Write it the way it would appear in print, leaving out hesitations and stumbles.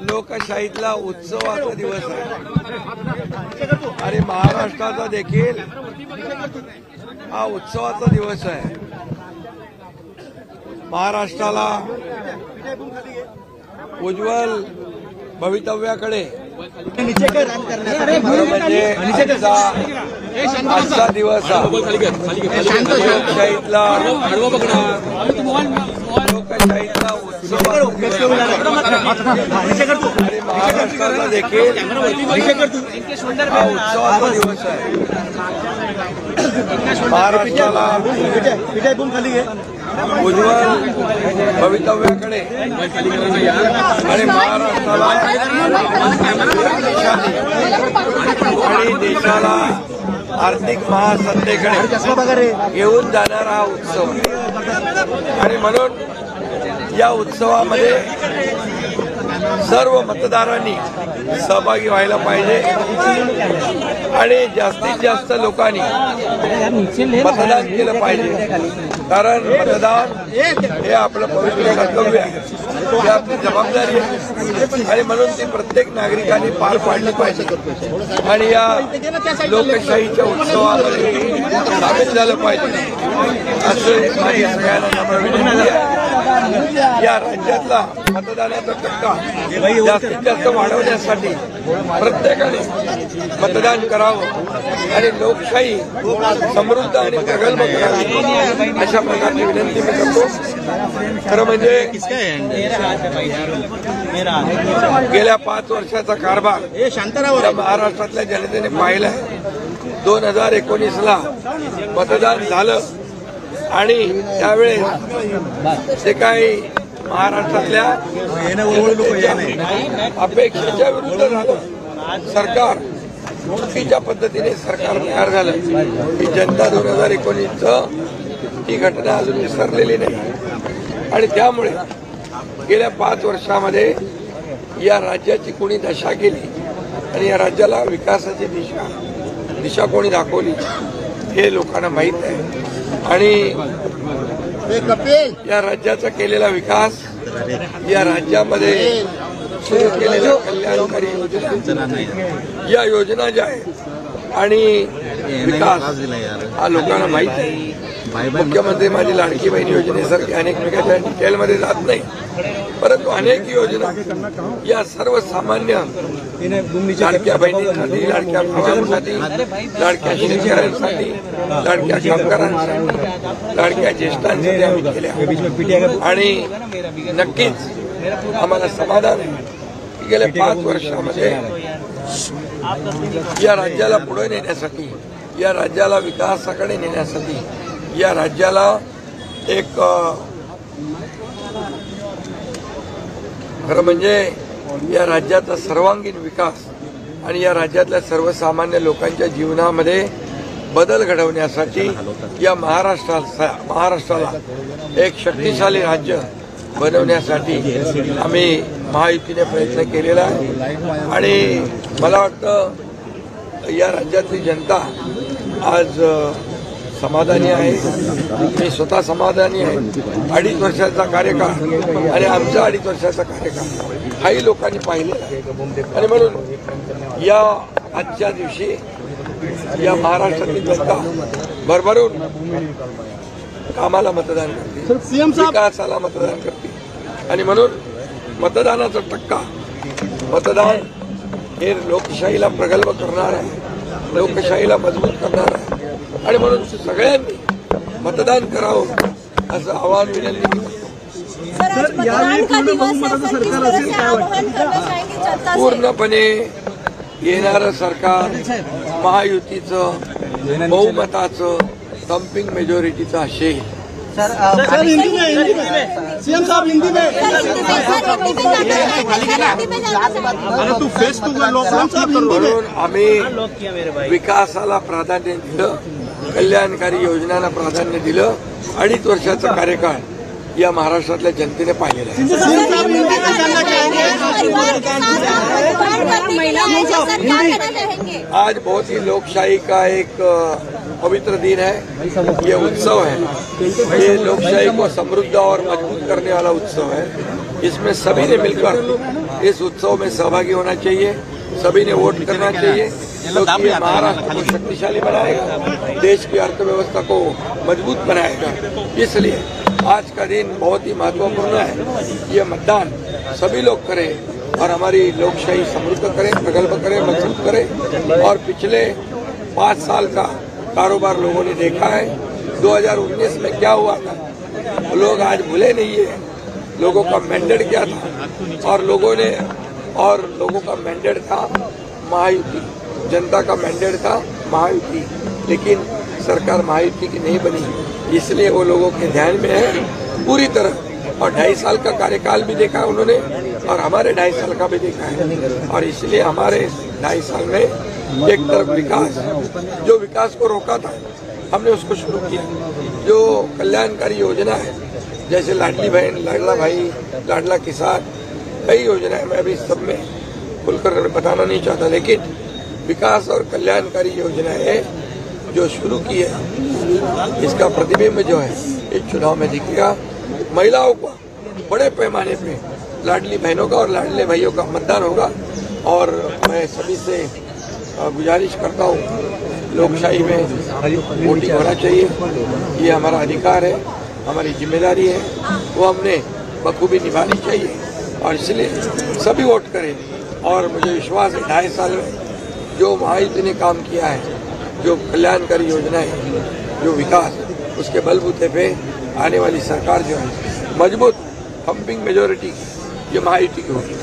लोकशाहीतला उत्सवाचा दिवस आहे आणि महाराष्ट्राचा देखील हा उत्सवाचा दिवस आहे। महाराष्ट्राला उज्ज्वल भवितव्याकडे म्हणजे आजचा दिवस हा लोकशाहीतला उत्सव आणि महाराष्ट्राचा देखील हा उत्सवाचा दिवस आहे। महाराष्ट्राला उज्ज्वल भवितव्याकडे आणि महाराष्ट्राला आणि देशाला आर्थिक महासत्तेकडे घेऊन जाणारा हा उत्सव आणि म्हणून या उत्सवामध्ये सर्व मतदारांनी सहभागी व्हायला पाहिजे आणि जास्तीत जास्त लोकांनी मतदान केलं पाहिजे, कारण मतदान हे आपलं पवित्र कर्तव्य आहे, ही आपली जबाबदारी आहे आणि म्हणून ती प्रत्येक नागरिकांनी पार पाडली पाहिजे आणि या लोकशाहीच्या उत्सवामध्ये सामील झालं पाहिजे असं माझी सगळ्यांना नम्र विनंती आहे। या राज्यातला मतदानाचा टक्का जास्तीत जास्त वाढवण्यासाठी प्रत्येकाने मतदान करावं आणि लोकशाही समृद्ध आणि प्रगल्भ करावी अशा प्रकारची विनंती मी करतो। खरं म्हणजे गेल्या 5 वर्षाचा कारभार महाराष्ट्रातल्या जनतेने पाहिलाय। 2019ला मतदान झालं आणि त्यावेळेस जे काही महाराष्ट्रातल्या अपेक्षेच्या विरुद्ध झालं, सरकार चुकीच्या पद्धतीने सरकार तयार झालं ही जनता 2019चं ही घटना अजून विसरलेली नाही आणि त्यामुळे गेल्या 5 वर्षामध्ये या राज्याची कोणी दशा केली आणि या राज्याला विकासाची दिशा कोणी दाखवली हे लोकांना माहीत आहे आणि या राज्याचा केलेला विकास, या राज्यामध्ये सुरू केलेल्या कल्याणकारी योजना, या योजना ज्या आहेत आणि विकास हा लोकांना माहीत आहे। मुख्यमंत्री माझी लाडकी बहीण योजनेसारखी अनेक प्रकारच्या डिटेलमध्ये जात नाही, परंतु अनेक योजना या सर्वसामान्य लाडक्या बहिणींसाठी, लाडक्या भावांसाठी, लाडक्या शेतकऱ्यांसाठी, लाडक्या कामगारांसाठी, लाडक्या ज्येष्ठांसाठी आम्ही केल्या आणि नक्कीच आम्हाला समाधान आहे की गेल्या 5 वर्षामध्ये या राज्याला पुढे नेण्यासाठी, या राज्याला विकासाकडे नेण्यासाठी, या राज्याला एक खरं म्हणजे या राज्याचा सर्वांगीण विकास आणि या राज्यातल्या सर्वसामान्य लोकांच्या जीवनामध्ये बदल घडवण्यासाठी या महाराष्ट्राला एक शक्तिशाली राज्य बनवण्यासाठी आम्ही महायुतीने प्रयत्न केलेला आहे आणि मला वाटतं या राज्यातली जनता आज समाधानी आहे। मी स्वतः समाधानी आहे। 2.5 वर्षाचा कार्यकाळ आणि आमचा 2.5 वर्षाचा कार्यकाळ हाही लोकांनी पाहिलेला आहे आणि म्हणून या आजच्या दिवशी या महाराष्ट्रातली जनता भरभरून कामाला मतदान करते, विकासाला मतदान करते आणि म्हणून मतदानाचा टक्का, मतदान हे लोकशाहीला प्रगल्भ करणार आहे, लोकशाहीला मजबूत करणार आहे आणि म्हणून सगळ्यांनी मतदान करावं असं आवाहन विनंती करतो। पूर्णपणे येणारं सरकार महायुतीचं बहुमताचं थंपिंग मेजॉरिटीचं असेल। सीएम साहब हिंदी में म्हणून आम्ही विकासाला प्राधान्य दिलं, कल्याणकारी योजनांना प्राधान्य दिलं। 2.5 वर्षाचा कार्यकाळ या महाराष्ट्रातल्या जनतेने पाहिलेला आहे। आज बहुत ही लोकशाही का एक पवित्र दिन है, ये उत्सव है, ये लोकशाही को समृद्ध और मजबूत करने वाला उत्सव है। इसमें सभी ने मिलकर इस उत्सव में सहभागी होना चाहिए, सभी ने वोट करना चाहिए, क्योंकि ये महाराष्ट्र को शक्तिशाली बनाएगा, देश की अर्थव्यवस्था को मजबूत बनाएगा। इसलिए आज का दिन बहुत ही महत्वपूर्ण है। ये मतदान सभी लोग करें और हमारी लोकशाही समृद्ध करें, प्रगल्भ करें, मजबूत करें। और पिछले 5 साल का कारोबार लोगों ने देखा है। 2019 में क्या हुआ था लोग आज भूले नहीं है। लोगों का मैंडेट क्या था और लोगों का मैंडेट था महायुति, जनता का मैंडेट था महायुति, लेकिन सरकार महायुति की नहीं बनी। इसलिए वो लोगों के ध्यान में है पूरी तरह। और 2.5 साल का कार्यकाल भी देखा है उन्होंने और हमारे 2.5 साल का भी देखा है। और इसलिए हमारे 2.5 साल में एक तरफ विकास, जो विकास को रोका था हमने उसको शुरू किया। जो कल्याणकारी योजना है जैसे लाडली बहन, लाडला भाई, लाडला किसान, कई योजनाएं मैं अभी सब में खुलकर बताना नहीं चाहता, लेकिन विकास और कल्याणकारी योजनाएं जो शुरू की है इसका प्रतिबिंब जो है इस चुनाव में दिखेगा। महिलाओं को बड़े पैमाने पे लाडली बहनों का और लाडले भाइयों का मतदान होगा। और मैं सभी से गुजारिश करता हूँ, लोकशाही में वोटिंग होना चाहिए, ये हमारा अधिकार है, हमारी जिम्मेदारी है, वो हमने बखूबी निभानी चाहिए। और इसलिए सभी वोट करें। और मुझे विश्वास है 2.5 साल में जो महायुति ने काम किया है, जो कल्याणकारी योजनाएं, जो विकास, उसके बलबूते पे आने वाली सरकार जो है मजबूत थम्पिंग मेजोरिटी ये महायुति की होगी।